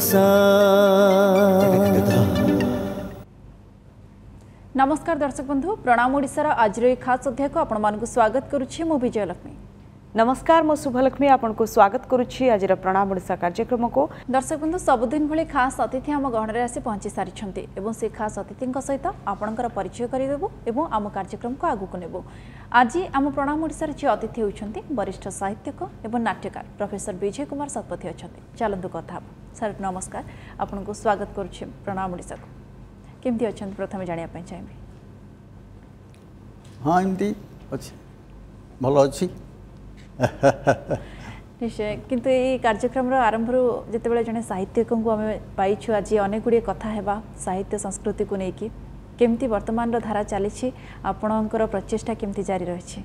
भरोसा। नमस्कार दर्शक बंधु, प्रणाम ओडिशार आज खास अध्याय को आपण मानक स्वागत करुछि मु विजयलक्ष्मी। नमस्कार मु शुभलक्ष्मी आपन को स्वागत करुछि आज प्रणाम ओडिशा कार्यक्रम को। दर्शक बंधु सबुदिन भली खास अतिथि आम गहन आसी पहुंची सारी एवं से खास अतिथि सहित आपणकर परिचय करदेबू एवं आम कार्यक्रम को आगू नेबू। आज आम प्रणाम ओडिशार जे अतिथि होइछन्ति वरिष्ठ साहित्यक एवं नाट्यकार प्रोफेसर विजय कुमार शतपथी अछन्ति। चलंतु कथा सर नमस्कार आपन को स्वागत करुछि प्रणाम ओडिशा को। केमती अछन्ति प्रथम जानिया पय चाहिबे? हाँ एमती अच्छी भल अच्छी निश्चय। किंतु ये कार्यक्रम आरंभ जिते जड़े साहित्यक को आम पाइछु आज अनेक गुड़िए कथा हेबा साहित्य संस्कृति को लेकिन केमती वर्तमान धारा चली आपणकर प्रचेषा केमती जारी रही?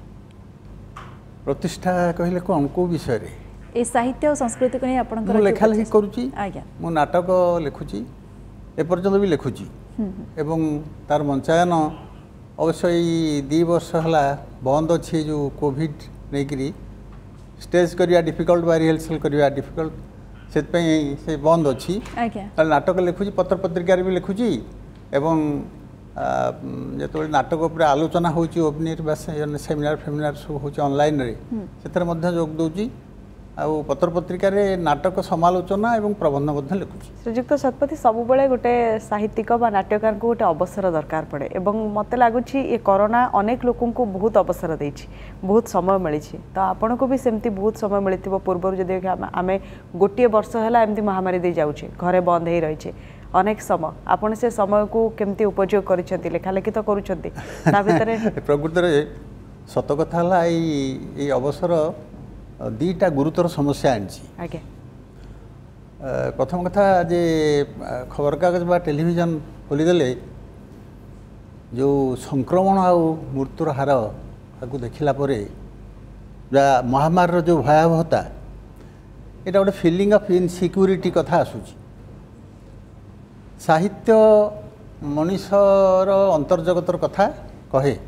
प्रतिष्ठा कहले कौन को विषय रे ए साहित्य और संस्कृति को नहीं आपणकर लेखा लेखि करूची। आज्ञा मु नाटक लिखुची एपर्यंत भी लिखुची एवं तार मंचायन अवश्य 2 वर्ष है बंद अच्छी जो कोविड नहीं स्टेज करिया डिफिकल्ट बा रिहर्सल करिया डिफिकल्ट से बंद अच्छी। नाटक लिखुची पत्र पत्रिकार भी लिखुची एवं जो नाटक उपर आलोचना होची ओपनियर बा सेमिनार फेमिनार सब होची ऑनलाइन रे सेतर मध्य जोग दोची आउ पत्र पत्रिका रे नाटक समालोचना एवं प्रबंध मध्य लिखुची। श्रीजुक्त शतपथी सब बेले गोटे साहित्यिक बा नाट्यकार को गोटे अवसर दरकार पड़े एवं मते लागुची ये कोरोना अनेक लोकों को बहुत अवसर देछि बहुत समय मिली तो आपन को भी सेमती बहुत समय मिलिथिबो। पूर्व जदि आमे गोटे वर्ष हैला एमती महामारी दे जाउछे घरे बंद हे रहिछे अनेक समय आपन से समय को केमती उपयोग करिसेंती लेखा लेखि तो करूछंती ता भितरे प्रकृति रे सत कथा हला ई अवसर 2टा गुरुतर समस्या आनी। प्रथम कथा जे खबर कागज बा टेलीविजन खोलीदेले जो संक्रमण आ मृत्युर हार ताकू देखला परे महामारी जो भयावहता एटा गोटे फीलिंग ऑफ इनसिक्यूरिटी कथा आसूची। साहित्य मनुष्यर अंतर्जगतर कथा कहे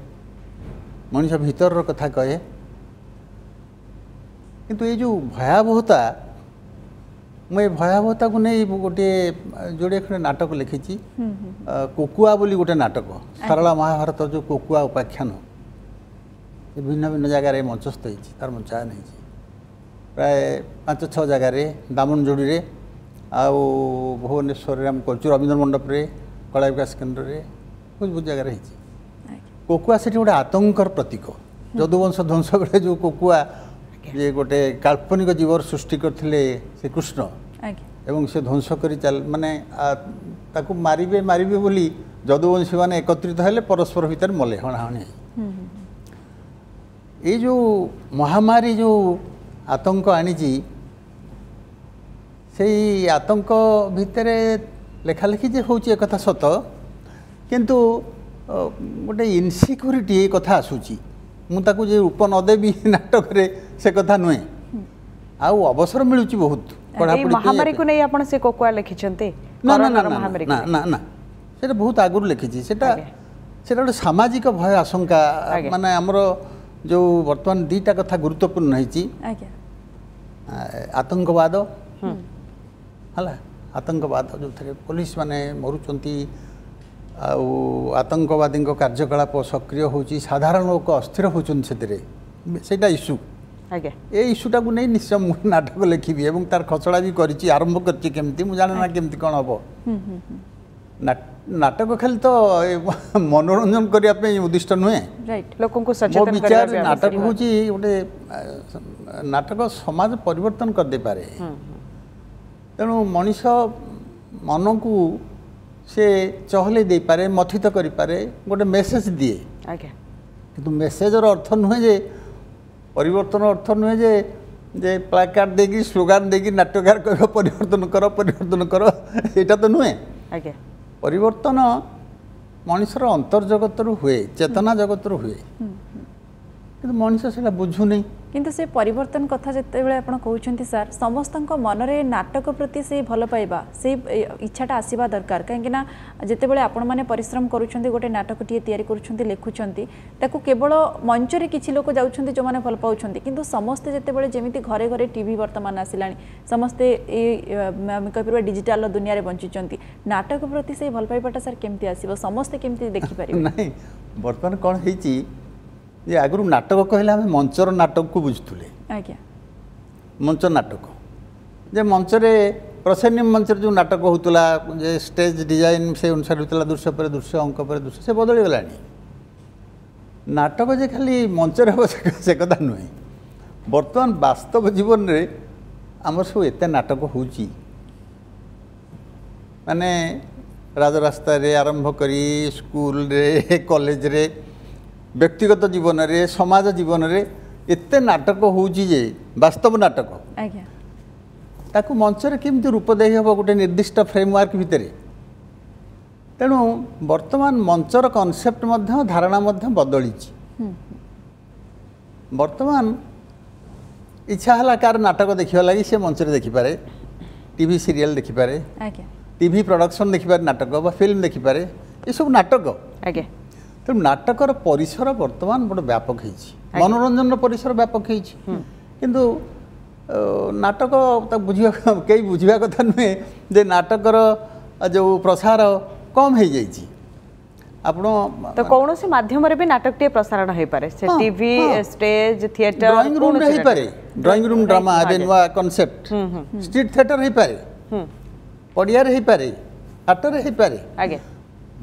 मनुष्य भीतर कथा कहे किंतु ये जो भयावहता मैं भयावहता को नहीं गोटे जोड़े खंडे नाटक लिखी कोकुआ बोली गोटे नाटक सरला महाभारत जो कोकुआ उपाख्यान भिन्न भिन्न जगार मंचस्थ होती तार मंचायन हो प्राय 5-6 जगार दामनजोड़ी आउ भुवनेश्वर आम कल्चर रवींद्र मंडप रे कला विकास केन्द्र में बहुत बहुत जगार कोकुआ से गोटे आतंकर प्रतीक यदुवंश ध्वंस बेले जो कोकुआ ये गोटे काल्पनिक जीवर सृष्टि करथिले श्री कृष्ण एवं से ध्वंस करी चल माने ताकू मारिबे मारिबे बोली यदुवंशी माने एकत्रित हेले परस्पर भीतर मले हणाहणी। ये जो महामारी जो आतंक आनीची से आतंक भितर लेखालेखि जे होची एक कथा सत किंतु गोटे इनसिक्यूरिटी ये कथा आसूची मुझे जे रूप नदेवी नाटक रे से कथा नुहे आउ अवसर मिलूची बहुत पढ़ापढ़ी महामारी को नहीं आपण से कोकुआ लिखिछन्ते ना ना ना ना ना ना सेटा बहुत आगुर लिखिछि सेटा गोटे सामाजिक भय आशंका माने हमरो जो वर्तमान 2टा कथा गुरुत्वपूर्ण होईची आतंकवाद हला आतंकवाद जो थे पुलिस माने मरुचंती आतंकवादी कार्यकलाप सक्रिय होची साधारण लोक अस्थिर होचन सेटा इश्यू ये इश्यूटा को नहीं निश्चय नाटक लिखी एवं तार खसड़ा भी करी आरंभ करछि केमती मु जाने ना केमती कौन हम नाटक खाली तो मनोरंजन करने उद्दिष्ट नुहे लोकों को सचेतन विचार नाटक होची गोटे नाटक समाज परिवर्तन कर दे पारे तेणु मनीष मन को से चहले दे पारे मथित करि पारे गोटे मेसेज दिए किंतु मेसेजर अर्थ नुहे जे परिवर्तन अर्थ नुहे जे प्लाकार्ड देगी स्लोगान देगी नाट्यकार कह परिवर्तन कर एटा तो नुहे। परिवर्तन मनुष्यर अंतर्जगत हुए चेतना जगत हुए कि मनुष्य से बुझु नहीं किंतु से परिवर्तन कथा जितेबाला आपण कहते सार समस्त मनरे नाटक प्रति से भल पाइबा से इच्छाटा आसवा दरकार कहीं जितेबाला आपण मैंने परिश्रम करुँच गोटे नाटकटे तैयारी करुँच लिखुंट ताकू केवल मंचरे किसी लोक जाऊँच जो मैंने भल पाँच कि समस्ते जितेबाला जमी घरे घरे टीवी वर्तमान आसला समस्ते कह डिजिटाल दुनिया रे बंचुंट नाटक प्रति से भल पाइबाटा सार केमती आसो समस्ते केमती देखिपारे नहीं बर्तमान कौन है ये आगु नाटक कहले आम मंचर नाटक को बुझुले आज्ञा मंच नाटक जे मंचरे प्रसेनियम मंच जो नाटक होता जे स्टेज डिजाइन से अनुसार होता दृश्य पर दृश्य अंक पर दृश्य से बदली गला नाटक जे खाली मंचर हम से कथा नुहे बर्तमान वास्तव जीवन रे आमर सब एत नाटक हो माने राजरास्ता रे आरंभ करी स्कूल रे कॉलेज रे व्यक्तिगत जीवन रे समाज जीवन रे एते नाटक होउची जे वास्तव नाटक आज्ञा ताकू मंच रे केमती रूप दे हबो गोटे निर्दिष्ट फ्रेमवर्क भितर तेणु वर्तमान मंचर कॉन्सेप्ट मध्य धारणा मध्य बदली वर्तमान इच्छा हला कार नाटक देखिबा लागि से मंच रे देखि पारे टीवी सीरियल देखि पारे आज्ञा टीवी प्रोडक्शन देखि पारे नाटक बा फिल्म देखि पारे ये सब नाटक आज्ञा तेणु नाटकर परिसर वर्तमान बड़ व्यापक है मनोरंजन परिसर व्यापक है किंतु नाटक बुझा कई बुझा कथा नुहे जे नाटकर जो प्रसार कम हो जाइए आपण तो कौन से माध्यम रे भी नाटक टे प्रसारण हो पारे से TV stage theatre drawing room रे हो पारे ड्राइंग रूम ड्रामा एबे नुआ कांसेप्ट स्ट्रीट थिएटर हो पारे पड़िया रे हो पारे हाट रे हो पारे आगे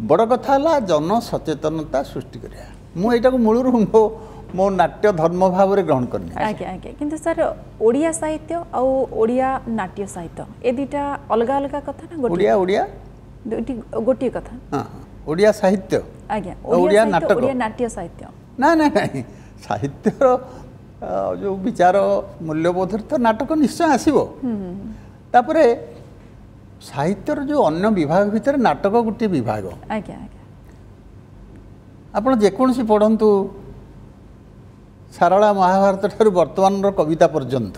बड़ कथा है जन सचेतनता सृष्टि करा मुझा मूलर मो नाट्य धर्म भाव में ग्रहण करनी आज्ञा आज्ञा किंतु सर ओडिया साहित्य और ओडिया नाट्य साहित्य ए दुटा अलग अलग कथा ना ओडिया ओडिया गोटे कथा हाँ ओडिया साहित्य आज्ञा ओडिया नाटक ओडिया नाट्य साहित्य ना ना नहीं साहित्यर जो विचार मूल्यबोध तो नाटक निश्चय आसो तापरे साहित्यर जो अन्य विभाग भितर नाटक गोटे विभाग आज्ञा आज्ञा आपण जेकोसी पढ़ंतु सारला महाभारत ठारू वर्तमान कविता पर्यंत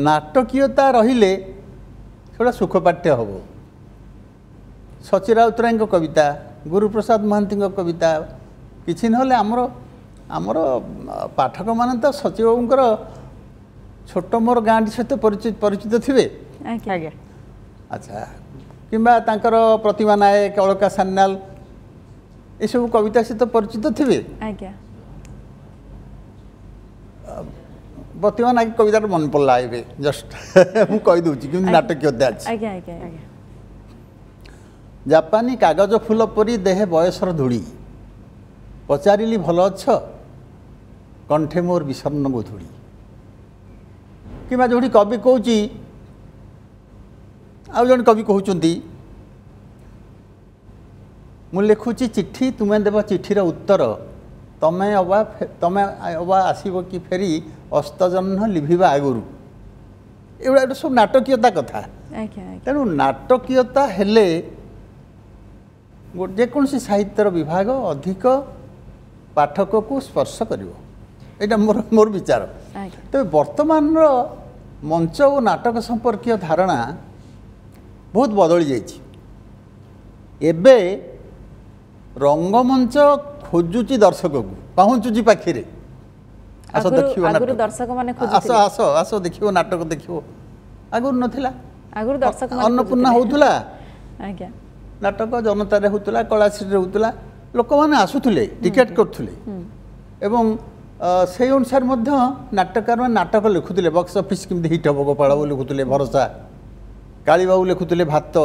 नाटकीयता रहिले सेटा सुखपाठ्य हम सची राउतराय कविता गुरुप्रसाद महांती कविता किसी ना आमर आमर पाठक मान तो सची बाबूंकर छोट मोर गाँटी सहित परिचित थे आज्ञा अच्छा किंबा तांकर प्रतिमा नायक अलका सान्याल ये सब कविता सहित परिचित थे आज्ञा प्रतिमा नायक कविता मन पड़ा ए जस्ट मुझे कहीदे कि नाटकीयता आज्ञा आज्ञा जापानी कागज फूल परी देहे बयसर धूड़ी पचारिली भल अच्छ कंठे मोर विषर्ण गोधूड़ी कि जोड़ी कवि कौची आउ जन कवि कहते मु लिखुची चिट्ठी तुम्हें देव चिठीर उत्तर तमें अबा आसब कि फेरी अस्तजह्न लिभिबा आगुरु एगुड़ा सब नाटकीयता कथा तेणु नाटकीयता हेले जेकोसी साहित्यर विभाग अधिक पाठक को स्पर्श कर मोर मोर विचार तेज वर्तमान मंच और नाटक संपर्कीय धारणा बहुत बदली जाइए एबे रंगमंच खोजुची दर्शक को पहुँचुची पाखे आस देखियो दर्शक माने आस आस आस देखियो नाटक देखियो आगुर नथिला आगुर दर्शक अन्नपूर्णा होउतला आज्ञा नाटक जनता रे होउतला कलाश्री रे होउतला लोक माने आसुथुले टिकेट करथुले एवं से अनुसार मध्य नाटककार माने नाटक लिखुथुले बॉक्स ऑफिस किमि हिट हबो गोपाळ बोली लिखुथुले भरोसा काली बाबू लिखुथुले भात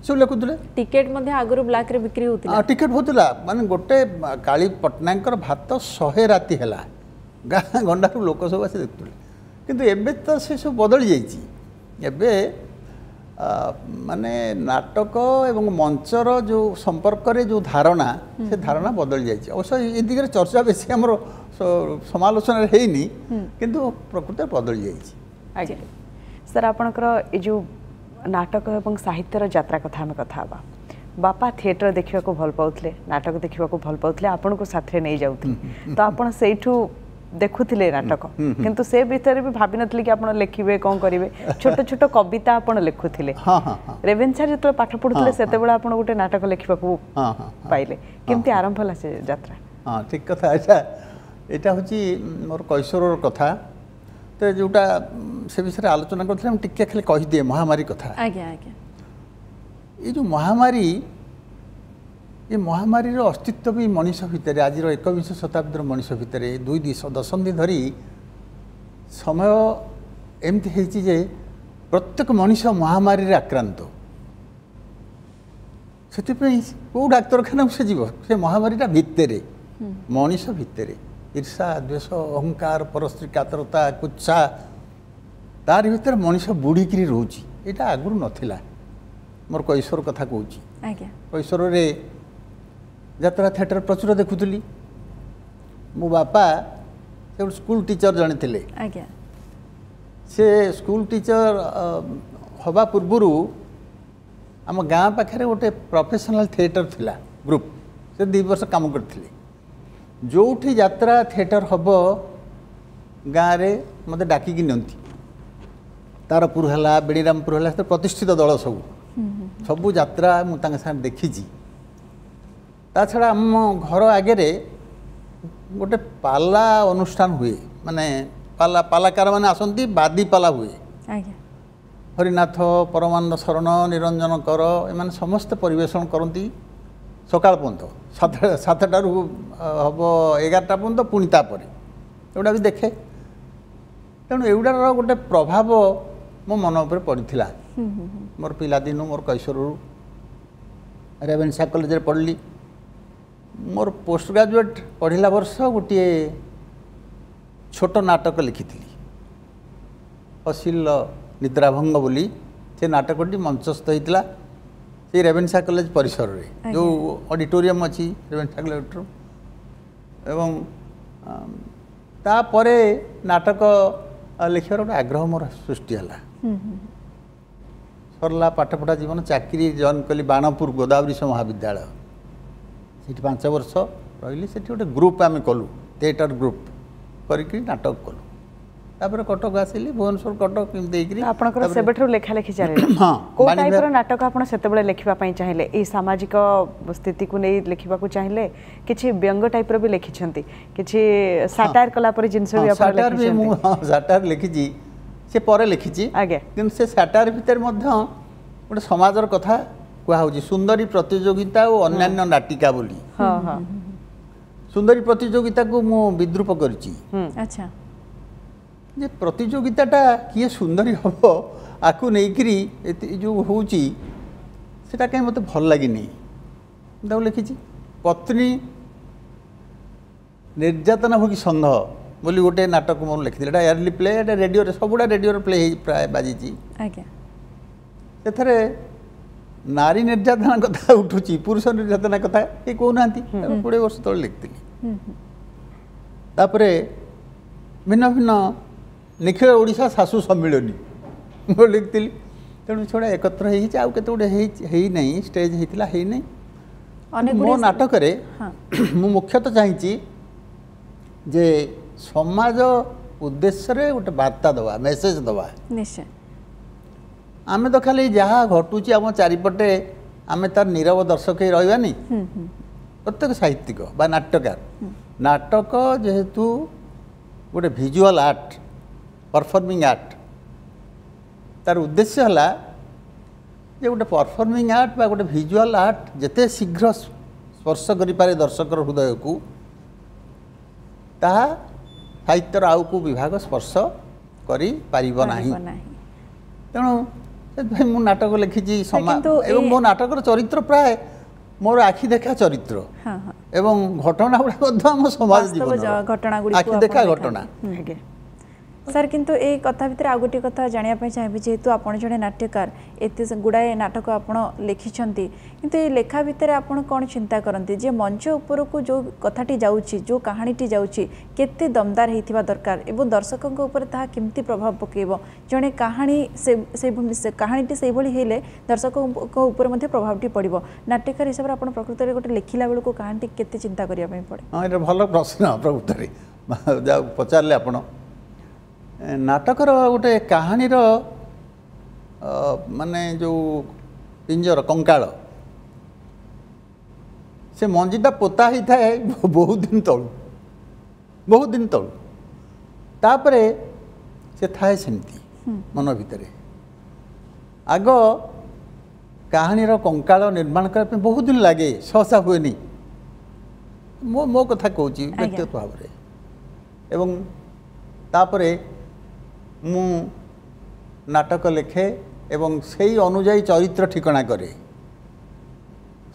सब लिखुथुले टिकेट मध्ये आगुर ब्लैक रे बिक्री होतिला टिकेट होतिला माने गोटे काली पटनायकर भात 100 राति हैला गाँ गंडारू लोक सब आसी देखुथुले किंतु एबे तो से सब बदली जाइछि एबे माने नाटक एवं मंचर जो संपर्क रे जो धारणा से धारणा बदल जाइछि अवश्य ए दिगरे चर्चा बेसी हमरो समालोचना हेइनी किंतु प्रकृति बदल जाइछि आज्ञा सर आपनकर ए जो नाटक एवं साहित्यर यात्रा कथा आम कथा बा बापा थिएटर देखा भल पाउथले नाटक देखा भल पाउथले आपन को साथे नहीं जाउथले तो आपन सेठू देखुथिले नाटक किंतु से भीतर भी भाबी नथली कि आपण लिखिबे कोन करिवे छोट छोट कविता आपण लिखुथिले हाँ हाँ हाँ रेवेन्सा जतले पाठ पढुथिले सेते बेला आपण गोटे नाटक लिखिबा को हाँ हाँ पाइले केमती आरंभ होला से यात्रा हाँ ठीक कथा अच्छा यहाँ हूँ मोर कैशोर कथा तो जोटा से विषय आलोचना करते टिके खाली कहीदिए महामारी कथा आज्ञा आज्ञा ये जो महामारी ये महामारी अस्तित्व भी मनीष भितर आज 21 शताब्दी मनीष भितर 2 दशंधि धरी समय एमती है जे प्रत्येक मनीष महामारी आक्रांत से कौ डाक्तरखाना से जीव से महामारीटा भितर मनीष भितर ईर्षा द्वेष अहंकार परस्त्री कातरता कुत्सा तार भीतर मनीष बुड़ीकी रोची यहाँ आगुरी नाला मोर कैशोर कथा कहूँ कैशोर रे यात्रा थिएटर प्रचुर देखुली मो बापा से स्कूल टीचर जड़े थे आज्ञा से स्कूल टीचर हवा पूर्वर आम गाँ पाखे गोटे प्रोफेशनल थिएटर थिला ग्रुप से 2 वर्ष काम करते जो यात्रा थिएटर हम गाँव में मत डाकिकी नियंती तारपुर है बेड़ीरामपुर है प्रतिष्ठित दल सबू यात्रा मुझे देखी ता छड़ा आम घर आगे गोटे पाला अनुष्ठान हुए माने पाला पालाकार मैंने आसती बादी पाला हुए आज्ञा हरिनाथ परमानंद शरण निरंजन कर एम समस्त परिवेशन करती सकाल पर्यंत 7टार हम 11टा पर्यंत पुणी तापर एगुड़ा भी देखे तेणु एगुड़ार गोटे प्रभाव मो मन उपर पड़ा मोर पिलादिन मोर कैशोर रेवेन्सा कॉलेज पढ़ली मोर पोस्ट ग्रेजुएट पढ़ला वर्ष गोटे छोट नाटक लिखी अश्लील निद्राभंग बोली से नाटकटी मंचस्थ होता से रेवेन्सा कॉलेज परिसर रे जो ऑडिटोरियम अच्छी रेवेन्सा कॉलेज एवं तापरे नाटक लिखार गोटे आग्रह मोर सृष्टि है सरला पाठपढ़ा जीवन चाकरी जॉइन कली बाणपुर गोदावरी महाविद्यालय से 5 वर्ष रही से गोटे ग्रुप आम कलु थिएटर ग्रुप करके नाटक कलु तापर कटक आसिली भुवनेश्वर कटक देकरी आपनकर सेबेठु लेखा लेखि चले हां को टाइप रो नाटक आपण सेते बेले लेखिबा पई चाहिले ए सामाजिक स्थिति को नै लेखिबा को चाहिले किछि व्यंग टाइप रो भी लेखि छंती किछि साटायर कला पर जिंस भी आपण साटायर भी मु साटायर लेखि जी से परे लिखी आगे किंतु से साटायर भितर मध्य गोटे समाजर कथा कहूँ सुंदरी प्रतियोगिता और अन्यान्य नाटिका बोली सुंदरी प्रतियोगिता को मु विद्रूप करिछि अच्छा जे प्रतियोगिताटा किए सुंदरी हम आकु नहींकरी जो होची सेटा कहीं मत भल लगी नहीं लिखी पत्नी निर्यातना भोगी संघ बोली गोटे नाटक मोर लिखी एयरली प्ले रेडियो सबुड़ा रेडियो प्ले प्राय बाजी से नारी निर्यातना कथा उठुची पुरुष निर्यातना कथा ये कहना 20 वर्ष तले लिखी तापरे भिन्न भिन्न निखिल ओडिशा सासु सम्मिलनी मो लिखी तेणु छड़ा एकत्र आउ केते गोटे नहीं स्टेज होता है नहीं मो नाटक मु मुख्यतः चाहिए जे समाज उद्देश्य रे गोटे वार्ता दवा मेसेज दवा निश्चय आमे तो खाली जहाँ घटुची आम चारिपटे आम तार नीरव दर्शक ही रही प्रत्येक साहित्यिक बा नाट्यकार नाटक जेहेतु गोटे विजुअल आर्ट परफॉर्मिंग आर्ट तार उद्देश्य है जे गोटे परफॉर्मिंग आर्ट बा गोटे विजुअल आर्ट जेते शीघ्र स्पर्श करें दर्शक हृदय को ताहा साहित्यर आउ को विभाग स्पर्श करि पारिबो नाही तेणु मु नाटक लिखी समाज एवं मो नाटकर चरित्र प्राय मोर आखि देखा चरित्र एवं घटना गुड़ा आम समाज जीवन आखि देखा घटना सर किंतु ए कथा भितर आ गोटे कथा जानिया चाहिए जेहेतु आप जड़े नाट्यकार एत गुड़ाए नाटक आप लिखिंट किंतु ये लेखा भितर आप कौन चिंता करती जे मंच उपर को जो कथाटी जाऊँगी जो कहानीटी जाऊँगी केते दमदार होता दरकार एवं दर्शकों उपर ताहा केमती प्रभाव पकेब जड़े कहानी से कहानीटी से हेले दर्शकों उपर प्रभावटी पड़ो नाट्यकार हिसाब से आप प्रकृत में गोटे लिखला बेलू कहानी केते चिंता करने पड़े हाँ ये भल प्रश्न प्रकृत में ଯାହା ପଚାରିଲେ ଆପଣ ନାଟକର ଗୋଟେ କାହାଣୀର ମାନେ ଯେଉଁ ପିଞ୍ଜର କଙ୍କାଳ ସେ ମଞ୍ଜିଟା ପୋତା ହେଇଥାଏ ବହୁତ ଦିନ ତଳୁ ତାପରେ ସେ ଥାଏ ସେମିତି ମନ ଭିତରେ ଆଗ କାହାଣୀର କଙ୍କାଳ ନିର୍ମାଣ କରିବା ପାଇଁ ବହୁତ ଦିନ ଲାଗେ ସହସା ହୁଏନି ମୋ କଥା କହୁଛି ବ୍ୟକ୍ତିଗତ ଭାବରେ ଏବଂ ତାପରେ ମୁଁ ନାଟକ ଲେଖେ ଏବଂ ସେଇ ଅନୁଯାୟୀ ଚରିତ୍ର ଠିକଣା କରେ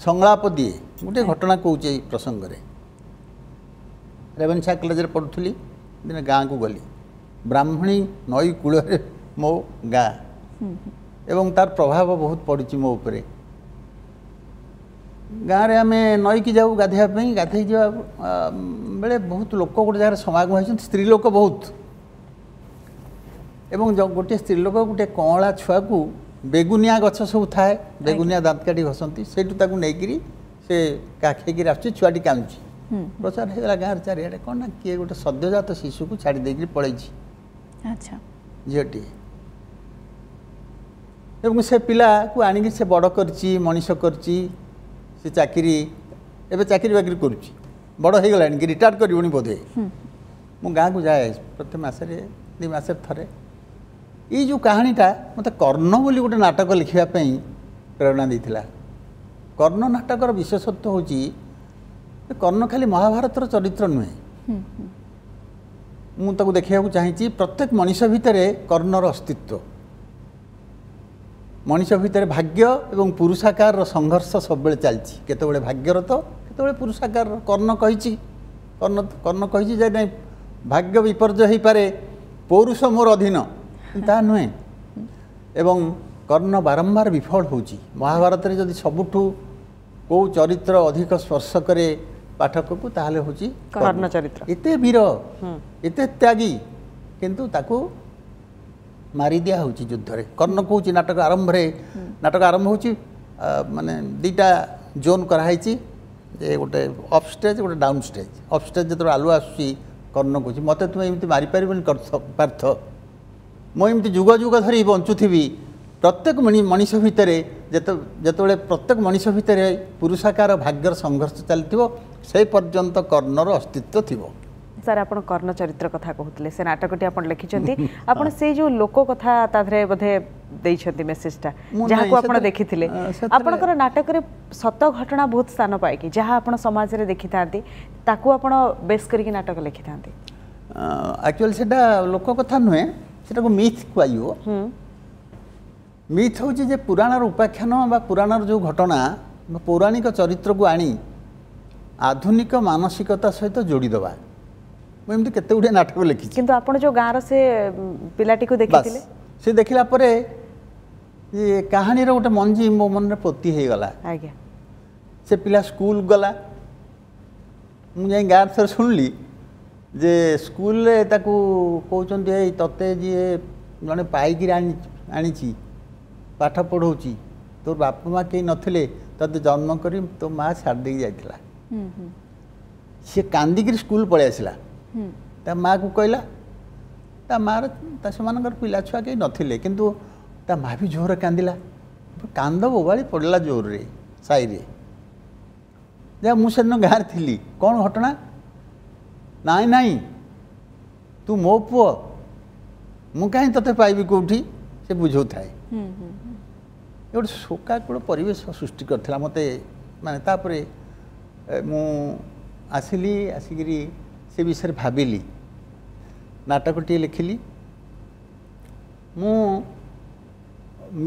ସଂଳାପ ଦିଏ ଗୋଟେ ଘଟଣା କହୁଛି ଏଇ ପ୍ରସଙ୍ଗରେ ରେଭେନ୍ସା କଲେଜରେ ପଢ଼ୁଥିଲି ଦିନେ ଗାଁକୁ ଗଲି ବ୍ରାହ୍ମଣୀ ନଈ କୂଳରେ ମୋ ଗାଁ ଏବଂ ତାର ପ୍ରଭାବ ବହୁତ ପଡ଼ିଛି ମୋ ଉପରେ ଗାଁରେ ଆମେ ନଈକି ଯାଉ ଗାଧୋଇବା ପାଇଁ ଗାଧୋଇ ଯିବା ବେଳେ ବହୁତ ଲୋକ ଗୋଟେ ଜାଗାରେ ସମାଗମ ହୋଇଛନ୍ତି ସ୍ତ୍ରୀ ଲୋକ ବହୁତ ଏବଂ ଗୋଟିଏ ସ୍ତ୍ରୀ ଲୋକ ଗୋଟିଏ କଅଁଳା ଛୁଆକୁ ବେଗୁନିଆ ଗଛ ସବୁ ଥାଏ ବେଗୁନିଆ ଦାନ୍ତ କାଟି ଘଷନ୍ତି ସେଇଠୁ ତାକୁ ନେଇକିରି ସେ କାଖେଇକିରି ଆସୁଛି ଛୁଆଟି କାନ୍ଦୁଛି ପ୍ରଚାର ହେଇଗଲା ଗାଁରେ ଚାରିଆଡ଼େ କ'ଣ ନା କିଏ ଗୋଟେ ସଦ୍ୟଜାତ ଶିଶୁକୁ ଛାଡ଼ି ଦେଇକିରି ପଳେଇଛି ଝିଅଟିଏ ଏବଂ ସେ ପିଲାକୁ ଆଣିକି ସେ ବଡ଼ କରିଛି ମଣିଷ କରିଛି ସେ ଚାକିରି ଏବେ ଚାକିରି ବାକିରି କରୁଛି ବଡ଼ ହେଇଗଲାଣି କି ରିଟାୟାର୍ଡ କରିବଣି ବୋଧେ ମୁଁ ଗାଁକୁ ଯାଏ ପ୍ରତି ମାସରେ 2 ମାସରେ ଥରେ ଏଇ ଯେଉଁ କାହାଣୀଟା ମୋତେ କର୍ଣ୍ଣ ବୋଲି ଗୋଟେ ନାଟକ ଲେଖିବା ପାଇଁ ପ୍ରେରଣା ଦେଇଥିଲା କର୍ଣ୍ଣ ନାଟକର ବିଶେଷତ୍ୱ ହେଉଛି କର୍ଣ୍ଣ ଖାଲି ମହାଭାରତର ଚରିତ୍ର ନୁହେଁ ମୁଁ ତାକୁ ଦେଖିବାକୁ ଚାହିଁଛି ପ୍ରତ୍ୟେକ ମଣିଷ ଭିତରେ କର୍ଣ୍ଣର ଅସ୍ତିତ୍ୱ ମଣିଷ ଭିତରେ ଭାଗ୍ୟ ଏବଂ ପୁରୁଷାକାରର ସଂଘର୍ଷ ସବୁବେଳେ ଚାଲିଛି କେତେବେଳେ ଭାଗ୍ୟର ତ କେତେବେଳେ ପୁରୁଷାକାରର କର୍ଣ୍ଣ କହିଛି ଯେ ନାଇଁ ଭାଗ୍ୟ ବିପର୍ଯ୍ୟୟ ହେଇପାରେ ପୌରୁଷ ମୋର ଅଧୀନ ତାହା ନୁହେଁ ଏବଂ କର୍ଣ୍ଣ ବାରମ୍ବାର ବିଫଳ ହେଉଛି ମହାଭାରତରେ ଯଦି ସବୁଠୁ କେଉଁ ଚରିତ୍ର ଅଧିକ ସ୍ପର୍ଶ କରେ ପାଠକକୁ ତାହେଲେ ହେଉଛି କର୍ଣ୍ଣ ଚରିତ୍ର ଏତେ ବୀର ଏତେ ତ୍ୟାଗୀ କିନ୍ତୁ ତାକୁ ମାରିଦିଆ ହେଉଛି ଯୁଦ୍ଧରେ କର୍ଣ୍ଣ କହୁଛି ନାଟକ ଆରମ୍ଭ ହେଉଛି ମାନେ 2ଟା ଜୋନ୍ କରାହେଇଛି ଯେ ଗୋଟେ ଅପ୍ ଷ୍ଟେଜ୍ ଗୋଟେ ଡାଉନ୍ ଷ୍ଟେଜ୍ ଅପ୍ ଷ୍ଟେଜ୍ ଯେତେବେଳେ ଆଲୁଆ ଆସୁଛି କର୍ଣ୍ଣ କହୁଛି ମୋତେ ତୁମେ ଏମିତି ମାରିପାରିବନି ପାର୍ଥ ମୁଁ ଏମିତି ଯୁଗ ଯୁଗ ଧରି ବଞ୍ଚୁଥିବି ପ୍ରତ୍ୟେକ ମଣିଷ ଭିତରେ ଯେତେବେଳେ ପ୍ରତ୍ୟେକ ମଣିଷ ଭିତରେ ପୁରୁଷାକାର ଭାଗ୍ୟର ସଂଘର୍ଷ ଚାଲିଥିବ সেই পর্যন্ত কর্ণর অস্তিত্ব থিব স্যার আপনার কর্ণ চরিত্র কথা কহুলে সে নাটকটি আপনার লিখিছেন আপনার সেই যে লোক কথা তাদের বোধে দিয়েছেন মেসেজটা যা আপনার দেখিলে আপনার নাটকের সত ঘটনা বহুত স্থান পায় কি যা আপনার সমাজে দেখি থাকে তাকে আপনার বেস করি নাটক লিখি থাকে আকচুয়ালি সেটা লোক কথা নুহে সেটা মিথ কুয়াইব মিথ হচ্ছে যে পুরাণর উপাখ্যান বা পুরাণর যে ঘটনা পৌরাণিক চরিত্রକୁ আনি আধুনিক মানসিকতা সহিত যোড়ি দেবা এমনি কেতে গুড়ে নাটক লিখিছি কিন্তু আপন যে গাঁর সে পিলাটিকে দেখিলে সে দেখিলা পরে যে কাহিনীর গোটে মঞ্জি মো মনে পতি হয়ে গলা আজ্ঞা সে পিলা স্কুল গলা মু যাই গাঁর থর শুনলি যে স্কুলে তাকু কৌচন্তি এই ততে যে জনে পাইকি আনিছি পাঠ পড়াউছি তোর বাপা মা কেই নথিলে তোতে জন্ম করি তো মা ছাড় দিয়ে যাইছিলা সে কান্দিকি স্কুল পড়ে আসলা তা মা কু কইলা তা মার তা সেমানଙ୍କର ପିଲା ଛୁଆ କେହି ନଥିଲେ କିନ୍ତୁ ତା ମା ବି ଜୋରରେ କାନ୍ଦିଲା କାନ୍ଦ ବୋବାଳି ପଡ଼ିଲା ଜୋରରେ ସାହିରେ ଯା ମୁଁ ସେଦିନ ଗାଁରେ ଥିଲି କ'ଣ ଘଟଣା ନାଇଁ ନାଇଁ ତୁ ମୋ ପୁଅ ମୁଁ କାହିଁ ତତେ ପାଇବି କେଉଁଠି ସେ ବୁଝଉଥାଏ ଗୋଟେ ଶୋକାକୁଳ ପରିବେଶ ସୃଷ୍ଟି କରିଥିଲା ମୋତେ ମାନେ ତାପରେ ମୁଁ ଆସିଲି ଆସିକିରି ସେ ବିଷୟରେ ଭାବିଲି ନାଟକଟିଏ ଲେଖିଲି ମୁଁ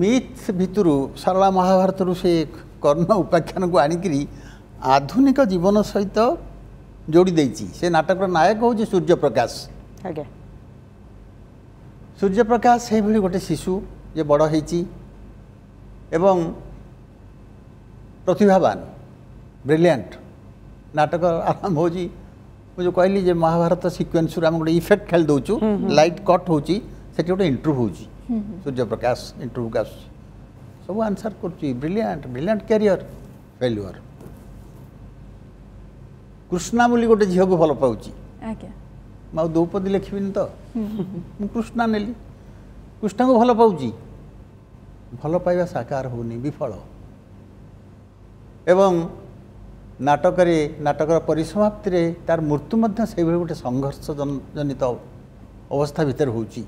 ମିଥ୍ ଭିତରୁ ସାରଳା ମହାଭାରତରୁ ସେ କର୍ଣ୍ଣ ଉପାଖ୍ୟାନକୁ ଆଣିକିରି ଆଧୁନିକ ଜୀବନ ସହିତ ଯୋଡ଼ି ଦେଇଛି ସେ ନାଟକର ନାୟକ ହେଉଛି ସୂର୍ଯ୍ୟପ୍ରକାଶ ଆଜ୍ଞା ସୂର୍ଯ୍ୟପ୍ରକାଶ ସେଇଭଳି ଗୋଟେ ଶିଶୁ ଯେ ବଡ଼ ହେଇଛି ଏବଂ ପ୍ରତିଭାବାନ ବ୍ରିଲିଆଣ୍ଟ नाटक आरंभ हो जो कहली जे महाभारत सिक्वेन्स आम गोटे इफेक्ट खेल दौचु लाइट कट हो गोटे इंटरव्यू हो सूर्यप्रकाश इंटरव्यू का सब आंसर कर brilliant brilliant career failure Krishna बोली गोटे झील को भल पाऊँ ମୁଁ ଦ୍ରୌପଦୀ ଲେଖିବିନି ତ ମୁଁ କୃଷ୍ଣା ନେଲି କୃଷ୍ଣଙ୍କୁ ଭଲ ପାଉଛି ଭଲ ପାଇବା ସାକାର ହେଉନି ବିଫଳ ଏବଂ ନାଟକର ପରିସମାପ୍ତିରେ ତାର ମୃତ୍ୟୁ ମଧ୍ୟ ସେଇଭଳି ଗୋଟେ ସଂଘର୍ଷ ଜନିତ ଅବସ୍ଥା ଭିତରେ ହେଉଛି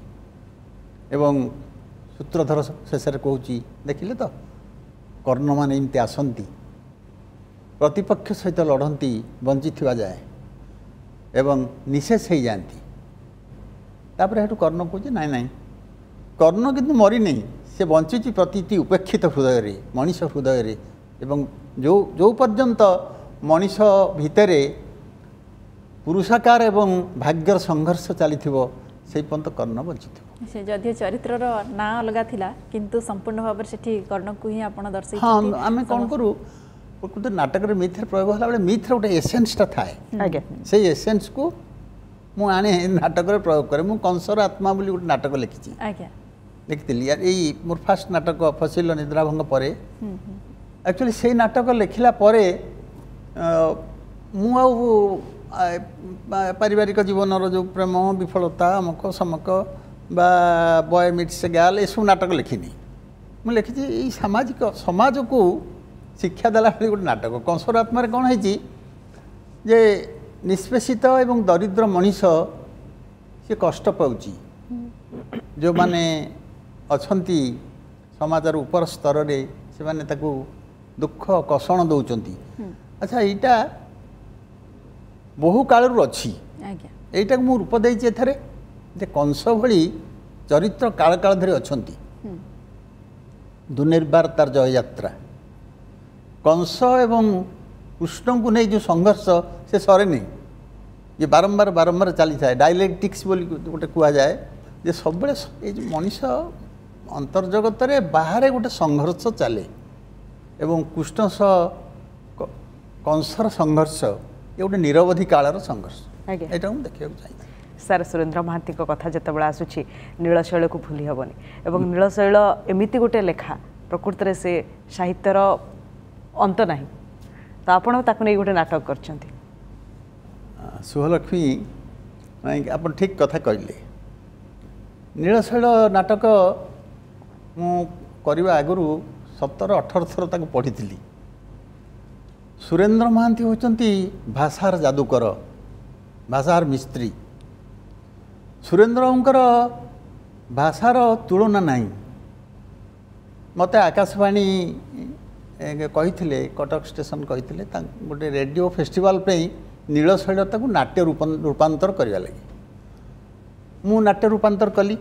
ଏବଂ ସୂତ୍ରଧର ଶେଷରେ କହୁଛି ଦେଖିଲେ ତ କର୍ଣ୍ଣମାନେ ଏମିତି ଆସନ୍ତି ପ୍ରତିପକ୍ଷ ସହିତ ଲଢ଼ନ୍ତି ବଞ୍ଚିଥିବା ଯାଏ ଏବଂ ନିଶେଷ ହେଇଯାଆନ୍ତି ତାପରେ ସେଠୁ କର୍ଣ୍ଣ କହୁଛି ନାଇଁ ନାଇଁ କର୍ଣ୍ଣ କିନ୍ତୁ ମରିନି ସେ ବଞ୍ଚିଛି ପ୍ରତିଟି ଉପେକ୍ଷିତ ହୃଦୟରେ ମଣିଷ ହୃଦୟରେ ଏବଂ ଯେଉଁ ପର୍ଯ୍ୟନ୍ତ ମଣିଷ ଭିତରେ ପୁରୁଷାକାର ଏବଂ ଭାଗ୍ୟର ସଂଘର୍ଷ ଚାଲିଥିବ ସେଇ ପର୍ଯ୍ୟନ୍ତ କର୍ଣ୍ଣ ବଞ୍ଚିଥିବ ସେ ଯଦିଓ ଚରିତ୍ରର ନାଁ ଅଲଗା ଥିଲା କିନ୍ତୁ ସମ୍ପୂର୍ଣ୍ଣ ଭାବରେ ସେଠି କର୍ଣ୍ଣକୁ ହିଁ ଆପଣ ହଁ ଦର୍ଶାଇଛନ୍ତି ଆମେ କ'ଣ କରୁ ପ୍ରକୃତ ନାଟକରେ ମିଥ୍ର ପ୍ରୟୋଗ ହେଲା ବେଳେ ମିଥ୍ର ଗୋଟେ ଏସେନ୍ସଟା ଥାଏ ଆଜ୍ଞା ସେଇ ଏସେନ୍ସକୁ ମୁଁ ଆଣେ ନାଟକରେ ପ୍ରୟୋଗ କରେ ମୁଁ କଂସର ଆତ୍ମା ବୋଲି ଗୋଟେ ନାଟକ ଲେଖିଛି ଆଜ୍ଞା ଲେଖିଥିଲି ଏଇ ମୋର ଫାଷ୍ଟ ନାଟକ ଫସିଲ ନିଦ୍ରାଭଙ୍ଗ ପରେ ଆକ୍ଚୁଆଲି ସେଇ ନାଟକ ଲେଖିଲା ପରେ ମୁଁ ଆଉ ପାରିବାରିକ ଜୀବନର ଯେଉଁ ପ୍ରେମ ବିଫଳତା ଅମକ ସମକ ବା ବୟ ମିଟ୍ସ ଗାର୍ଲ ଏସବୁ ନାଟକ ଲେଖିନି ମୁଁ ଲେଖିଛି ଏଇ ସମାଜକୁ ଶିକ୍ଷା ଦେଲା ଭଳି ଗୋଟେ ନାଟକ କଂସର ଆତ୍ମାରେ କ'ଣ ହେଇଛି ଯେ ନିଷ୍ପେଷିତ ଏବଂ ଦରିଦ୍ର ମଣିଷ ସେ କଷ୍ଟ ପାଉଛି ଯେଉଁମାନେ ଅଛନ୍ତି ସମାଜର ଉପର ସ୍ତରରେ ସେମାନେ ତାକୁ ଦୁଃଖ କଷଣ ଦେଉଛନ୍ତି ଆଚ୍ଛା ଏଇଟା ବହୁ କାଳରୁ ଅଛି ଆଜ୍ଞା এইটাকে ମୁଁ ରୂପ ଦେଇଛି ଏଥିରେ ଯେ କଂସ ଭଳି ଚରିତ୍ର କାଳ କାଳ ଧରି ଅଛନ୍ତି ଦୁର୍ନିର୍ବାର ତାର ଜୟଯାତ୍ରା କଂସ ଏବଂ କୃଷ୍ଣଙ୍କୁ ନେଇ ଯେଉଁ ସଂଘର୍ଷ ସେ ସରେନି ଯେ ବାରମ୍ବାର ବାରମ୍ବାର ଚାଲିଥାଏ ଡାଇଲେକ୍ଟିକ୍ସ ବୋଲି ଗୋଟେ କୁହାଯାଏ ଯେ ସବୁବେଳେ ଏଇ ଯେଉଁ ମଣିଷ ଅନ୍ତର୍ଜଗତରେ ବାହାରେ ଗୋଟେ ସଂଘର୍ଷ ଚାଲେ ଏବଂ କୃଷ୍ଣ ସହ କଂସର ସଂଘର୍ଷ ଏ ଗୋଟେ ନିରବଧି କାଳର ସଂଘର୍ଷ ଏଇଟା ମୁଁ ଦେଖିବାକୁ ଚାହିଁଛି ସାର୍ ସୁରେନ୍ଦ୍ର ମହାନ୍ତିଙ୍କ କଥା ଯେତେବେଳେ ଆସୁଛି ନୀଳଶୈଳକୁ ଭୁଲି ହେବନି ଏବଂ ନୀଳଶୈଳ ଏମିତି ଗୋଟେ ଲେଖା ପ୍ରକୃତରେ ସେ ସାହିତ୍ୟର ଅନ୍ତ ନାହିଁ ତ ଆପଣ ତାକୁ ନେଇ ଗୋଟେ ନାଟକ କରିଛନ୍ତି ସୁହଲକ୍ଷ୍ମୀ ଆପଣ ଠିକ୍ କଥା କହିଲେ ନୀଳଶୈଳ ନାଟକ ମୁଁ କରିବା ଆଗରୁ 17-18 ଥର ତାକୁ ପଢ଼ିଥିଲି ସୁରେନ୍ଦ୍ର ମହାନ୍ତି ହେଉଛନ୍ତି ଭାଷାର ଯାଦୁକର ଭାଷାର ମିସ୍ତ୍ରୀ ସୁରେନ୍ଦ୍ରଙ୍କର ଭାଷାର ତୁଳନା ନାହିଁ ମୋତେ ଆକାଶବାଣୀ କହିଥିଲେ କଟକ ଷ୍ଟେସନ କହିଥିଲେ ଗୋଟେ ରେଡ଼ିଓ ଫେଷ୍ଟିଭାଲ୍ ପାଇଁ ନୀଳଶୈଳ ତାକୁ ନାଟ୍ୟ ରୂପାନ୍ତର କରିବା ଲାଗି ମୁଁ ନାଟ୍ୟ ରୂପାନ୍ତର କଲି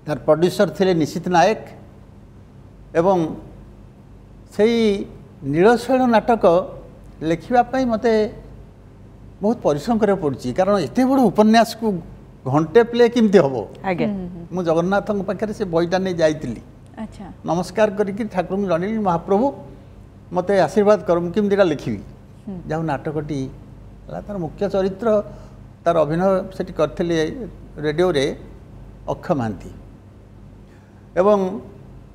ତାର ପ୍ରଡ୍ୟୁସର ଥିଲେ ନିଶିତ ନାୟକ ଏବଂ ସେଇ ନୀଳଶୈଳ ନାଟକ ଲେଖିବା ପାଇଁ ମୋତେ ବହୁତ ପରିଶ୍ରମ କରିବାକୁ ପଡ଼ୁଛି କାରଣ ଏତେ ବଡ଼ ଉପନ୍ୟାସକୁ ଘଣ୍ଟେ ପ୍ଲେ କେମିତି ହେବ ଆଜ୍ଞା ମୁଁ ଜଗନ୍ନାଥଙ୍କ ପାଖରେ ସେ ବହିଟା ନେଇ ଯାଇଥିଲି ଆଚ୍ଛା ନମସ୍କାର କରିକି ଠାକୁରଙ୍କୁ ଜଣେଇଲି ମହାପ୍ରଭୁ ମୋତେ ଆଶୀର୍ବାଦ କର ମୁଁ କେମିତି ଏଇଟା ଲେଖିବି ଯାହା ନାଟକଟି ହେଲା ତାର ମୁଖ୍ୟ ଚରିତ୍ର ତାର ଅଭିନୟ ସେଠି କରିଥିଲେ ରେଡ଼ିଓରେ ଅକ୍ଷୟ ମହାନ୍ତି ଏବଂ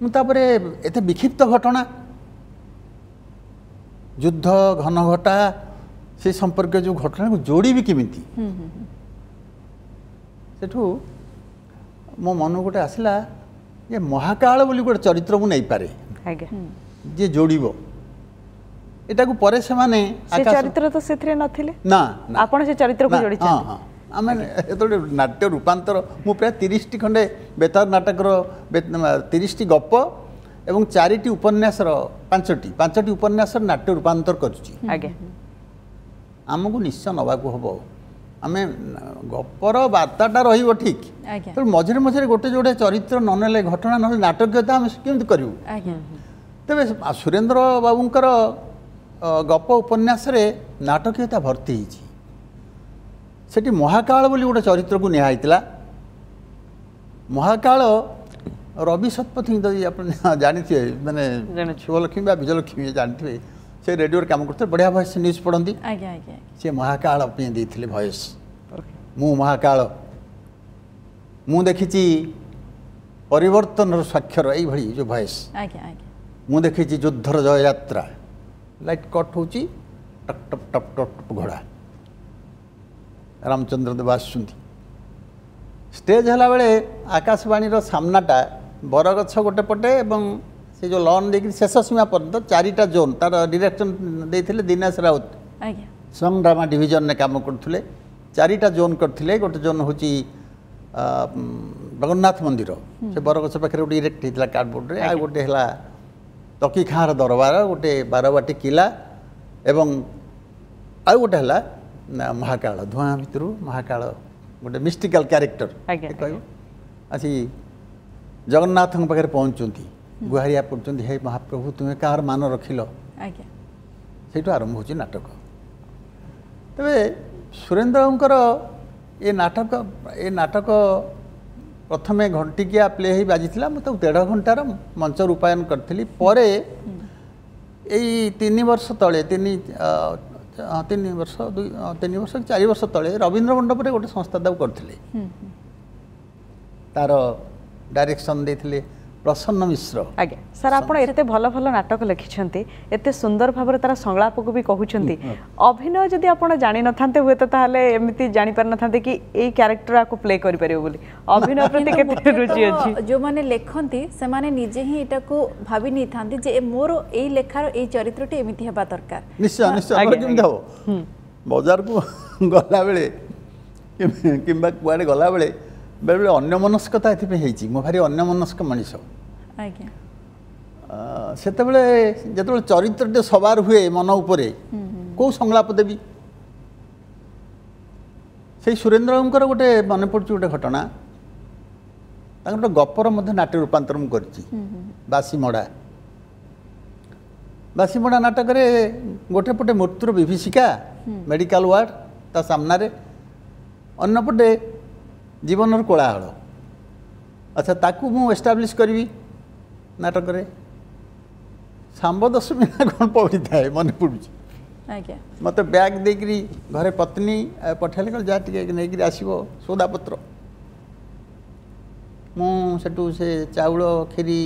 ମୁଁ ତାପରେ ଏତେ ବିକ୍ଷିପ୍ତ ଘଟଣା ଯୁଦ୍ଧ ଘନଘଟା ସେ ସମ୍ପର୍କୀୟ ଯେଉଁ ଘଟଣାକୁ ଯୋଡ଼ିବି କେମିତି ସେଠୁ ମୋ ମନକୁ ଗୋଟେ ଆସିଲା ଯେ ମହାକାଳ ବୋଲି ଗୋଟେ ଚରିତ୍ର ମୁଁ ନେଇପାରେ ଆଜ୍ଞା ଯିଏ ଯୋଡ଼ିବ ଏଟାକୁ ପରେ ସେମାନେ ଚରିତ୍ର ତ ସେଥିରେ ନଥିଲେ ନା ଆପଣ ସେ ଚରିତ୍ରକୁ ଯୋଡ଼ିଛନ୍ତି ହଁ ଆମେ ଯେତେବେଳେ ନାଟ୍ୟ ରୂପାନ୍ତର ମୁଁ ପ୍ରାୟ 30ଟି ଖଣ୍ଡେ ବେତାର ନାଟକର 30ଟି ଗପ ଏବଂ 4ଟି ଉପନ୍ୟାସର 5ଟି ଉପନ୍ୟାସର ନାଟ୍ୟ ରୂପାନ୍ତର କରୁଛି ଆଜ୍ଞା ଆମକୁ ନିଶ୍ଚୟ ନେବାକୁ ହେବ ଆମେ ଗପର ବାର୍ତ୍ତାଟା ରହିବ ଠିକ୍ ତେଣୁ ମଝିରେ ମଝିରେ ଗୋଟେ ଯୋଡ଼େ ଚରିତ୍ର ନ ନେଲେ ଘଟଣା ନହେଲେ ନାଟକୀୟତା ଆମେ କେମିତି କରିବୁ ତେବେ ସୁରେନ୍ଦ୍ର ବାବୁଙ୍କର ଗପ ଉପନ୍ୟାସରେ ନାଟକୀୟତା ଭର୍ତ୍ତି ହେଇଛି ସେଠି ମହାକାଳ ବୋଲି ଗୋଟେ ଚରିତ୍ରକୁ ନିଆ ହେଇଥିଲା ମହାକାଳ ରବି ଶତପଥୀ ଯଦି ଆପଣ ଜାଣିଥିବେ ମାନେ ଶିବଲକ୍ଷ୍ମୀ ବା ବିଜୟଲକ୍ଷ୍ମୀ ଜାଣିଥିବେ ସେ ରେଡ଼ିଓରେ କାମ କରୁଥିଲେ ବଢ଼ିଆ ଭଏସ୍ ନ୍ୟୁଜ୍ ପଢ଼ନ୍ତି ସେ ମହାକାଳ ପାଇଁ ଦେଇଥିଲେ ଭଏସ୍ ମୁଁ ମହାକାଳ ମୁଁ ଦେଖିଛି ପରିବର୍ତ୍ତନର ସ୍ୱାକ୍ଷର ଏଇଭଳି ଯେଉଁ ଭଏସ୍ ମୁଁ ଦେଖିଛି ଯୁଦ୍ଧର ଜୟଯାତ୍ରା ଲାଇଟ୍ କଟ୍ ହେଉଛି top top top top top ଘୋଡ଼ା रामचंद्र देव आसुंती स्टेज हला बेले आकाशवाणी सामनाटा बरगछ गोटे पटे एवं से जो लॉन देख शेष सीमा पर्यंत चारिटा जोन तार डायरेक्शन देते दिनेश राउत आज्ञा संग ड्रामा डिविजन ने काम करते चारिटा जोन करते गोटे जोन हूँ जगन्नाथ मंदिर से बरगछ पाखे गोटे इरेक्ट होता कार्डबोर्ड रे आ गोटे है तकी खाँर दरबार गोटे बारवाटी किला एवं आ गोटे है महाकाल धुआं भितर महाकाल गोटे मिस्टिकल क्यारेक्टर कह आसी जगन्नाथ पाखे पहुँचती गुहारिया पड़ते हे महाप्रभु तुम्हें कार मान रखिल से आरंभ हो नाटक तेरे सुरेंद्रंकर ये नाटक प्रथमे घंटिकिया प्ले ही बाजी मुझे 1.5 घंटार मंच रूपायन करी पर 3 वर्ष तले 3 वर्ष 4 वर्ष तले रवींद्र मंडप रे गोटे संस्था करते तार डायरेक्शन देते प्रसन्न मिश्र आज्ञा सर आप एते भल भल नाटक लिखिं एते सुंदर भाव तार संलाप को भी कहते अभिनय जदि आप जानी न था हुए तो एमती जानी पार न था कि यही क्यारेक्टर आपको प्ले कर पारिबो बोली अभिनय प्रति केते रुचि अछि जो माने लेखंती से माने निजे ही एटा को भाबी नि थांती जे मोर एई लेखार एई चरित्रटी एमिति हेबा दरकार निश्चय निश्चय केमि हो बाजार को गला बेले किंबा कुआडे गला बेले बेले बेले अन्यमनस्कता एथि पे हेछि मो भारी अन्यमनस्क मनीष आज्ञा सेतेबेले जेतेबेले चरित्रटे सवार हुए मन उपरे को संलाप देवी से सुरेंद्रंकर गोटे मन पड़ुछि गोटे घटना गोटे गपर मध्य नाट्य रूपांतर करिछि बासीमड़ा नाटक रे गोटे पटे मृत्युर विभीषिका मेडिकल वार्ड ता सामना रे अन्य पटे जीवन कोलाहल अच्छा ताकू मु एस्टाब्लिश करी नाटक रे सांब दशमी ना कौन पढ़ी थाए मन पड़ू मत बैग देकरी घरे पत्नी पठेले कल जा टिके नहीं आसो सौदापत्र मुझू से चाउल खीरी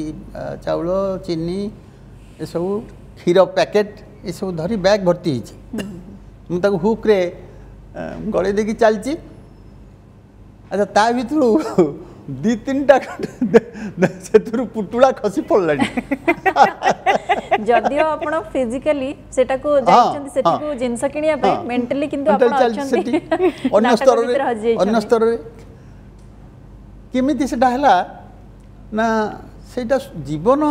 चाउल चीनी ये सब क्षीर पैकेट ये सब धरी बैग भर्ती मुझे हुक्रे गले देखी चलती अच्छा ता भीतर 2-3टा से पुटुला खसी पड़ला जदियो आपण फिजिकली सेटा को जाइछन सेटा को जिंस किनिया पे मेंटली किंतु आपण अछंती अन्य स्तर रे केमिति सेटा हला ना सेटा जीवन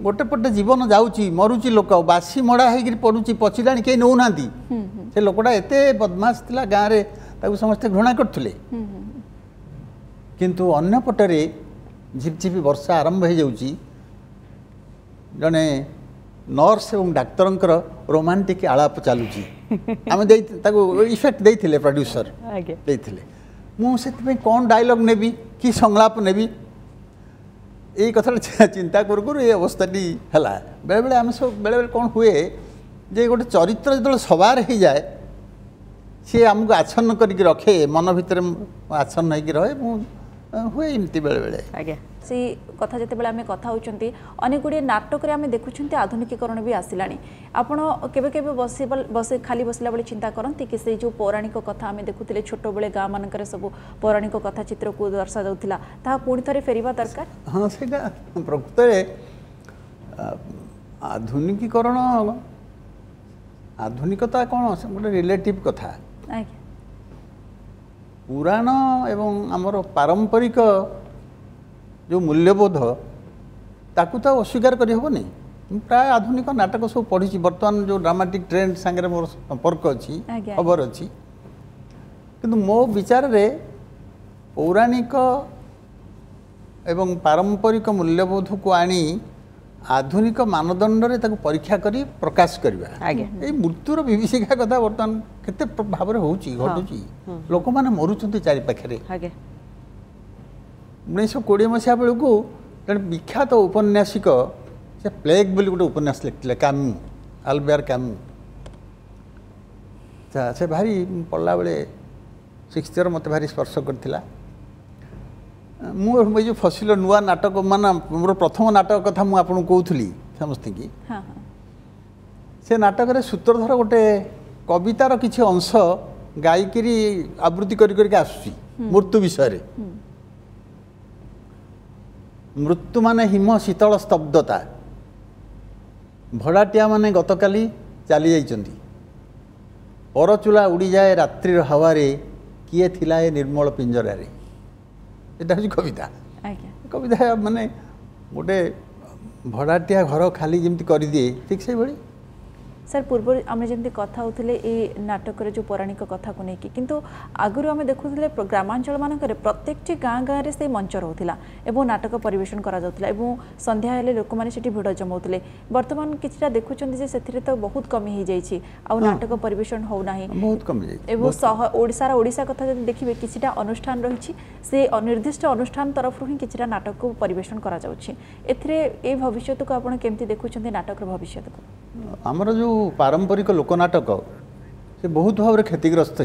गोटे पटे जीवन जाउची मरुची लोक बासी मड़ा हेगिर पडुची पचिलाणी के नौ नांती से लोकटा एते बदमाश थिला गाँ रे ताकू समस्त घृणा करथुले किंतु अन्य पटरे झिपझिपी वर्षा आरंभ हो जाउची जने नर्स एवं डाक्तरंकर रोमांटिक आलाप चलुची आम इफेक्ट देते प्रोड्यूसर देते मुझे कौन डायलॉग नेबी कि संलाप नेबी यही कथा चिंता करूँ ये अवस्थाटी है बेले बेले आम सब बेले बेले कौन हुए जे गोटे चरित्र जो सवार हो जाए सी आमको आच्छन्न करके रखे मन भितर आच्छन्न होगी रहे हुए एमती बेले बेले आज्ञा से कथा जिते आम कथा होती अनेक गुड़े नाटक आम देखुं आधुनिकीकरण भी आसलानी आपण केबे केबे बस खाली बसला बेले चिंता करती कि से जो पौराणिक कथा आम देखुले छोट बेले गाँ मानक सब पौराणिक कथा चित्र को दर्शा जाऊला ता पुणी थे फेरिबा दरकार हाँ से प्रकृत आधुनिकीकरण आधुनिकता कौन गोटे रिलेटिव कथा पुराण एवं आमर पारंपरिक जो मूल्यबोध ताकू तो अस्वीकार करहबनी प्राय आधुनिक नाटक सब पढ़ी बर्तमान जो ड्रामाटिक ट्रेंड सांगे मोर संपर्क अच्छी खबर अच्छी किंतु मो विचार रे पौराणिक एवं पारंपरिक मूल्यबोध को आनी आधुनिक मानदंड रे ताकू परीक्षा करी प्रकाश करवा ये मृत्युर विभीषिका कथा बर्तमान केते भाव रे होउची घटुची लोक माने मरुचंती चारि पाखरे 1920 मसीहा बेलू जन विख्यात उपन्यासिक से प्लेग बोली गोटे उपन्यास लिखते कामू आल्बेयर कामू से भारी पढ़ला बेले 6th ईयर मत भारी स्पर्श करथिला मुझे जो फसिल नुआ नाटक मान मोर प्रथम नाटक कथा मुझे आपको कहूली समस्त की से नाटक सूत्रधर गोटे कवितार किसी अंश गायिकी आवृत्ति करके आसुची मृत्यु विषय मृत्यु माने हिम शीतल स्तब्धता भड़ाटिया माने गतकाली चली जाइछन्ती परचूला उड़ी जाए रात्रि हवारे किए थिला ए निर्मल पिंजरारे एटा हूँ कविता कविता माने गोटे भड़ाटिया घर खाली जमी कर दिए ठीक से भाई सर पूर्व आम जमी कथा होते नाटक जो पौराणिक कथा को लेकिन किंतु आगुरी आम देखुले ग्रामांचल मानक प्रत्येक गाँ गाँव में से मंच रोला और नाटक परिवेशन करा संध्या हेले लोक मैंने भिड़ जमाऊले बर्तमान किछटा देखुं से तो बहुत कमी हो जाइए नाटक परिवेशन होना बहुत कमी ओडिशार ओडिशा कथा जब देखिए किछटा अनुष्ठान रही से निर्दिष्ट अनुष्ठान तरफ ही किछटा नाटक को परिवेशन करा जाउछि एथिरे ए भविष्य को आपण केमती देखुछन्ते नाटक भविष्य को आमर जो पारंपरिक लोकनाटक से बहुत भाव में क्षतिग्रस्त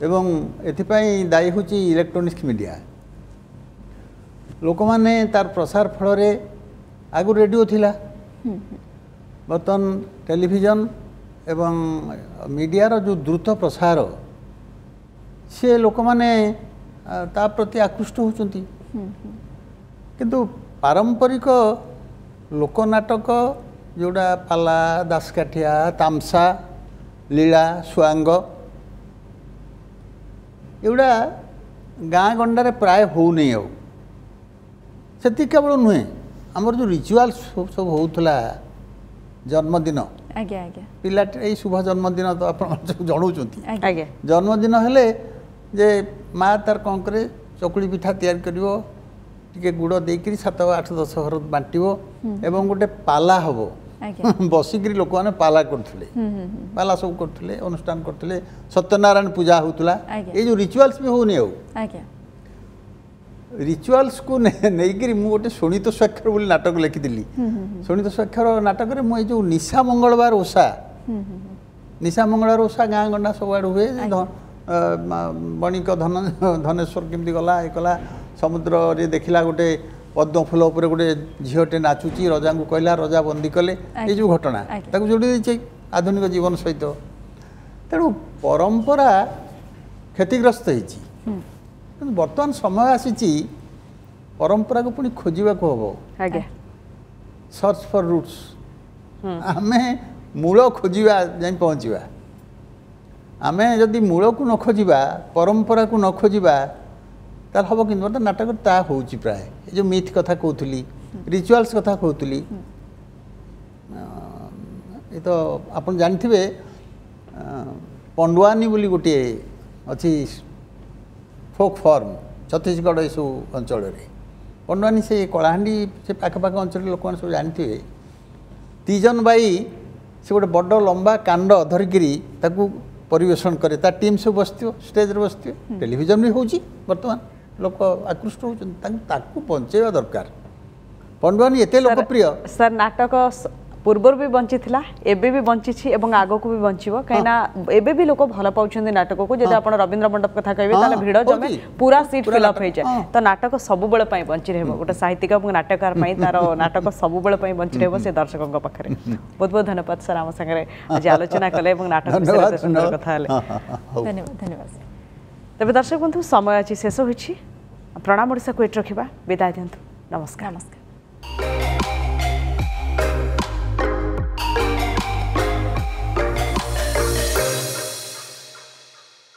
एवं एथिपाई दायी हूँ इलेक्ट्रोनिक्स मीडिया लोक माने तार प्रसार फल आगु रेडियो थिला बर्तन टेलीविजन एवं मीडियार जो द्रुत प्रसार सी लोक माने ता प्रति आकृष्ट होचंती किंतु पारंपरिक लोकनाटक जोड़ा पाला दासकाठिया तामसा लीला स्वांग एगुड़ा गाँ गंडार प्राय हो नहीं से केवल नुहे आमर जो रिचुआल सब होता जन्मदिन पिला शुभ जन्मदिन तो आप जनाऊँ जन्मदिन हेले जे माँ तार कौन करे चकुली पिठा तैयार करिवो टिके गुड़ देकरी 7 8 10 घर बांटो एवं गोटे पाला हम बसिक लोक मैंने पाला करते पाला सब करते अनुष्ठान करते सत्यनारायण पूजा होता ये जो रिचुआल्स भी होनी रिचुआल्स को नहीं मुझे गोटे शोणित स्वाक्षर बोली नाटक लिखिली शोणित स्वाक्षर नाटक में मुझे जो निशा मंगलवार ओषा निशा मंगलवार ओषा गाँ गंडा सब आड़ हुए बणिक धनेश्वर केमती गला ये कला समुद्र रे देखला गोटे पद्म फूल उपर गोटे झीटे नाचुची रजा को कहला रजा बंदी कले ये जो घटना ताको जोड़ी देछे आधुनिक जीवन सहित तेणु परंपरा क्षतिग्रस्त होती बर्तमान समय आसी परंपरा को पुणी खोजा को हम सर्च फॉर रूट्स आम मूल खोजा जाई पहुँचा आम जदि मूल को न खोजा परंपरा को न खोजा तार हम कि नाटक ता हो प्राय जो मिथ कथा कहती रिचुआल्स कथा कहती ये तो आप जानते पंडुआनी बोली गोटे अच्छी फोक फॉर्म छत्तीसगढ़ ये सब अंचल पंडुआनी से कलाहांडी से पाखपाख अंचल लोक मैंने सब जानते तीजन बाई से गोटे बड़ लंबा कांड धरिकी परिवेशन करे ता टीम सब बसो स्टेज बसो टेलीविजन भी होची बर्तमान लोक आकृष्ट होता बंचेवा दरकार पंडुआनी एते लोकप्रिय सर नाटक पूर्वर भी बंची थिला एबे भी बंची छी एवं आगो को भी बंचीबो कहिना एबे भी लोक भल पाउछन नाटक को जदि आपण रविंद्र मंडप कथा कहबे ताले भीड़ जमे पूरा सीट फिल अप हो जाए तो नाटक सब बेले पई बंची रहबो गोटे साहित्यिक और नाटककार पई तार नाटक सब बेले पई बंची रहबो से दर्शकों पाखरे बहुत बहुत धन्यवाद सर आम संगे आज आलोचना कले और नाटक विषय सुंदर कथा धन्यवाद धन्यवाद तबे दर्शक बंधु समय अछि शेष होछि प्रणाम ओडिसा को एट रखिबा विदाय दियंतु नमस्कार नमस्कार।